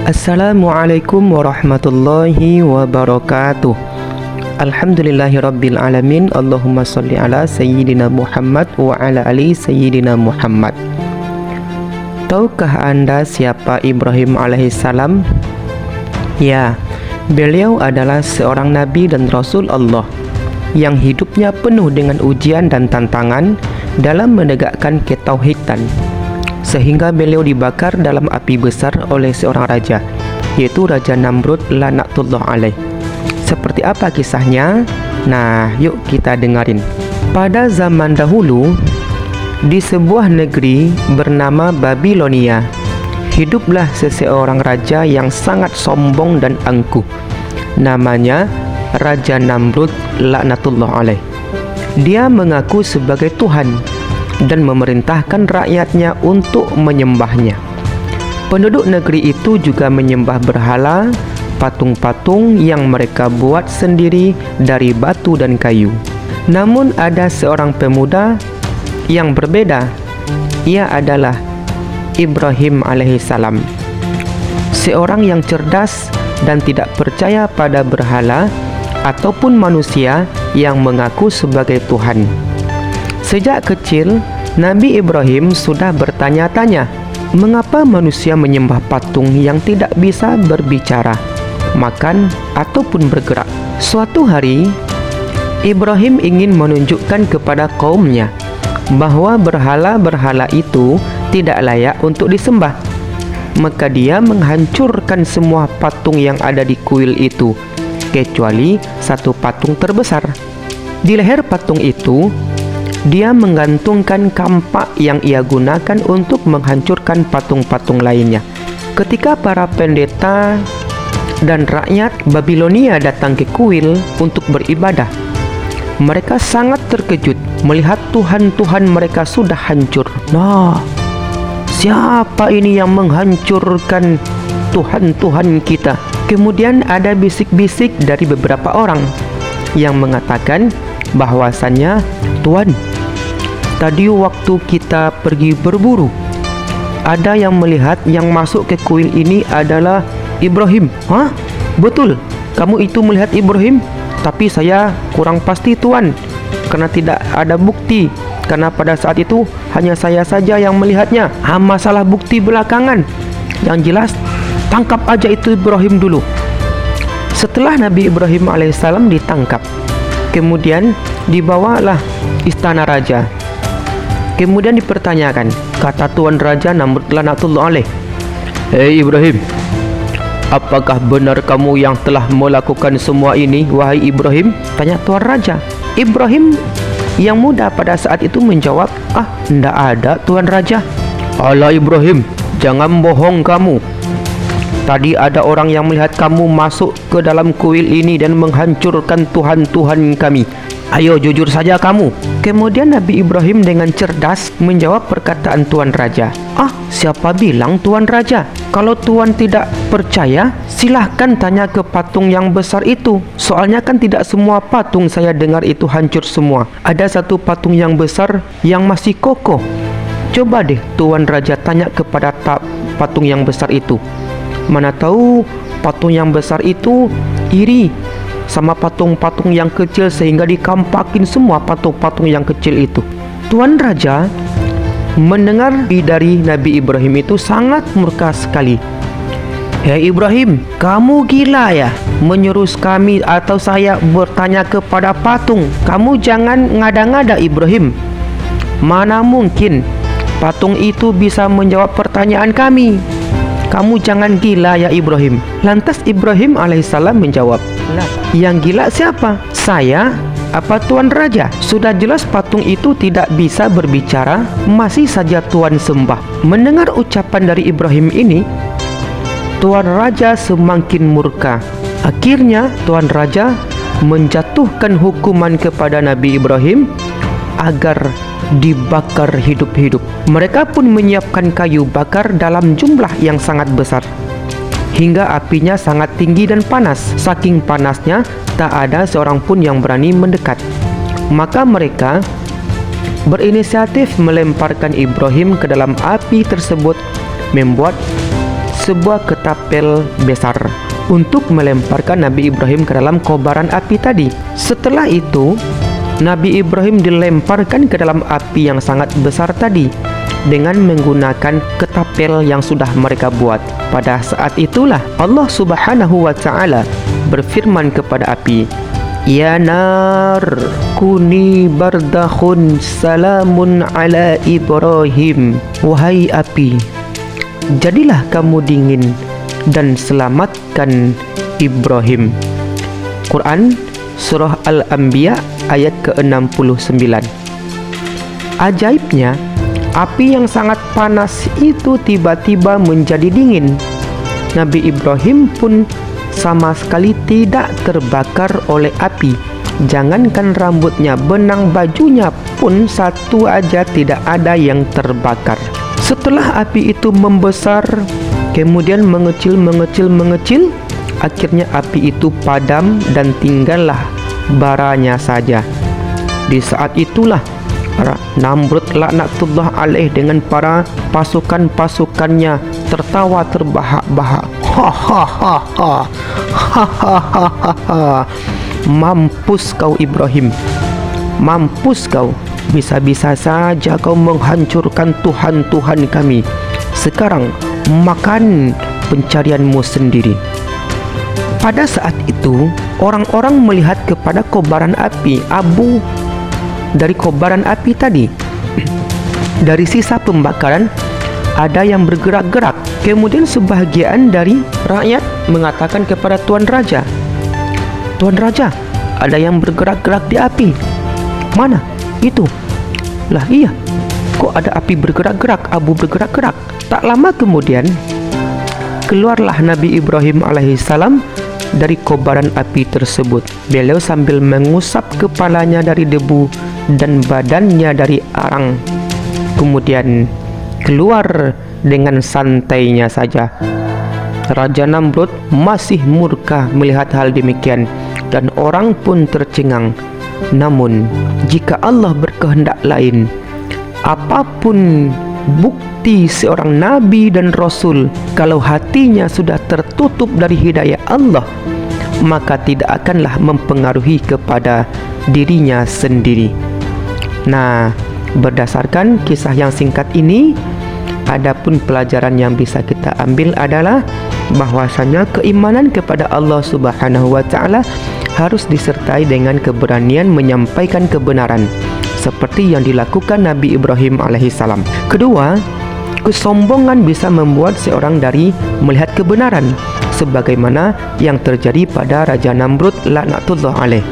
Assalamualaikum warahmatullahi wabarakatuh. Alhamdulillahirabbil alamin. Allahumma sholli ala sayyidina Muhammad wa ala ali sayyidina Muhammad. Tahukah Anda siapa Ibrahim alaihissalam? Ya, beliau adalah seorang nabi dan rasul Allah yang hidupnya penuh dengan ujian dan tantangan dalam menegakkan ketauhidan, sehingga beliau dibakar dalam api besar oleh seorang raja, yaitu Raja Namrud laknatullah alaih. Seperti apa kisahnya? Nah, yuk kita dengarin. Pada zaman dahulu, di sebuah negeri bernama Babilonia, hiduplah seseorang raja yang sangat sombong dan angkuh. Namanya Raja Namrud laknatullah alaih. Dia mengaku sebagai Tuhan dan memerintahkan rakyatnya untuk menyembahnya. Penduduk negeri itu juga menyembah berhala, patung-patung yang mereka buat sendiri dari batu dan kayu. Namun ada seorang pemuda yang berbeda. Ia adalah Ibrahim alaihissalam, seorang yang cerdas dan tidak percaya pada berhala ataupun manusia yang mengaku sebagai Tuhan. Sejak kecil, Nabi Ibrahim sudah bertanya-tanya, mengapa manusia menyembah patung yang tidak bisa berbicara, makan, ataupun bergerak. Suatu hari, Ibrahim ingin menunjukkan kepada kaumnya bahwa berhala-berhala itu tidak layak untuk disembah. Maka dia menghancurkan semua patung yang ada di kuil itu, kecuali satu patung terbesar. Di leher patung itu, dia menggantungkan kampak yang ia gunakan untuk menghancurkan patung-patung lainnya. Ketika para pendeta dan rakyat Babilonia datang ke kuil untuk beribadah, mereka sangat terkejut melihat Tuhan-Tuhan mereka sudah hancur. Nah, siapa ini yang menghancurkan Tuhan-Tuhan kita? Kemudian ada bisik-bisik dari beberapa orang yang mengatakan bahwasannya, Tuan, tadi waktu kita pergi berburu, ada yang melihat yang masuk ke kuil ini adalah Ibrahim. Hah? Betul, kamu itu melihat Ibrahim? Tapi saya kurang pasti, Tuan, karena tidak ada bukti. Karena pada saat itu hanya saya saja yang melihatnya. Masalah bukti belakangan. Yang jelas, tangkap aja itu Ibrahim dulu. Setelah Nabi Ibrahim alaihissalam ditangkap, kemudian dibawalah istana raja. Kemudian dipertanyakan, kata Tuan Raja Namrud laknatullah alaih, "Hei Ibrahim, apakah benar kamu yang telah melakukan semua ini, wahai Ibrahim?" Tanya Tuan Raja. Ibrahim yang muda pada saat itu menjawab, "Ndak ada, Tuan Raja." "Alah Ibrahim, jangan bohong kamu. Tadi ada orang yang melihat kamu masuk ke dalam kuil ini dan menghancurkan Tuhan-Tuhan kami. Ayo jujur saja kamu." Kemudian Nabi Ibrahim dengan cerdas menjawab perkataan Tuan Raja. Siapa bilang Tuan Raja? Kalau Tuan tidak percaya, silahkan tanya ke patung yang besar itu. Soalnya kan tidak semua patung saya dengar itu hancur semua. Ada satu patung yang besar yang masih kokoh. Coba deh Tuan Raja tanya kepada patung yang besar itu. Mana tahu patung yang besar itu iri sama patung-patung yang kecil sehingga dikampakin semua patung-patung yang kecil itu. Tuan Raja mendengar dari Nabi Ibrahim itu sangat murka sekali. "Hei Ibrahim, kamu gila ya menyuruh kami atau saya bertanya kepada patung? Kamu jangan ngada-ngada Ibrahim. Mana mungkin patung itu bisa menjawab pertanyaan kami. Kamu jangan gila ya Ibrahim." Lantas Ibrahim alaihissalam menjawab, "Lah, yang gila siapa? Saya apa Tuan Raja? Sudah jelas patung itu tidak bisa berbicara, masih saja Tuan sembah." Mendengar ucapan dari Ibrahim ini, Tuan Raja semakin murka. Akhirnya Tuan Raja menjatuhkan hukuman kepada Nabi Ibrahim agar dibakar hidup-hidup. Mereka pun menyiapkan kayu bakar dalam jumlah yang sangat besar, hingga apinya sangat tinggi dan panas. Saking panasnya, tak ada seorang pun yang berani mendekat. Maka mereka berinisiatif melemparkan Ibrahim ke dalam api tersebut, membuat sebuah ketapel besar untuk melemparkan Nabi Ibrahim ke dalam kobaran api tadi. Setelah itu, Nabi Ibrahim dilemparkan ke dalam api yang sangat besar tadi dengan menggunakan ketapel yang sudah mereka buat. Pada saat itulah Allah Subhanahu wa Ta'ala berfirman kepada api, "Ya nar, kuni bardakhun salamun ala Ibrahim." Wahai api, jadilah kamu dingin dan selamatkan Ibrahim. Quran Surah Al-Anbiya ayat ke-69. Ajaibnya, api yang sangat panas itu tiba-tiba menjadi dingin. Nabi Ibrahim pun sama sekali tidak terbakar oleh api. Jangankan rambutnya, benang bajunya pun satu aja tidak ada yang terbakar. Setelah api itu membesar, kemudian mengecil, akhirnya api itu padam dan tinggallah baranya saja. Di saat itulah Namrud laknatullah alaih dengan para pasukan-pasukannya tertawa terbahak-bahak. Mampus kau Ibrahim, mampus kau. Bisa-bisa saja kau menghancurkan Tuhan-Tuhan kami. Sekarang makan pencarianmu sendiri. Pada saat itu, orang-orang melihat kepada kobaran api, abu dari kobaran api tadi. Dari sisa pembakaran ada yang bergerak-gerak. Kemudian sebahagian dari rakyat mengatakan kepada Tuan Raja, "Tuan Raja, ada yang bergerak-gerak di api." "Mana itu?" "Lah iya, kok ada api bergerak-gerak, abu bergerak-gerak." Tak lama kemudian keluarlah Nabi Ibrahim alaihissalam dari kobaran api tersebut. Beliau sambil mengusap kepalanya dari debu dan badannya dari arang, kemudian keluar dengan santainya saja. Raja Namrud masih murka melihat hal demikian dan orang pun tercengang. Namun jika Allah berkehendak lain, apapun bukti seorang nabi dan rasul, kalau hatinya sudah tertutup dari hidayah Allah, maka tidak akanlah mempengaruhi kepada dirinya sendiri. Nah, berdasarkan kisah yang singkat ini, adapun pelajaran yang bisa kita ambil adalah bahwasanya keimanan kepada Allah Subhanahu wa Ta'ala harus disertai dengan keberanian menyampaikan kebenaran seperti yang dilakukan Nabi Ibrahim alaihissalam. Kedua, kesombongan bisa membuat seorang dari melihat kebenaran sebagaimana yang terjadi pada Raja Namrud laknatullah alaih.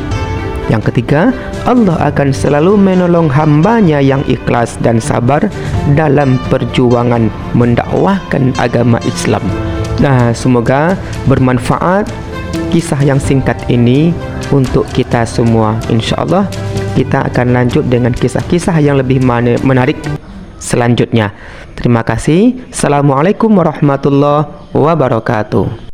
Yang ketiga, Allah akan selalu menolong hambanya yang ikhlas dan sabar dalam perjuangan mendakwahkan agama Islam. Nah, semoga bermanfaat kisah yang singkat ini untuk kita semua. InsyaAllah kita akan lanjut dengan kisah-kisah yang lebih menarik selanjutnya. Terima kasih. Assalamualaikum warahmatullahi wabarakatuh.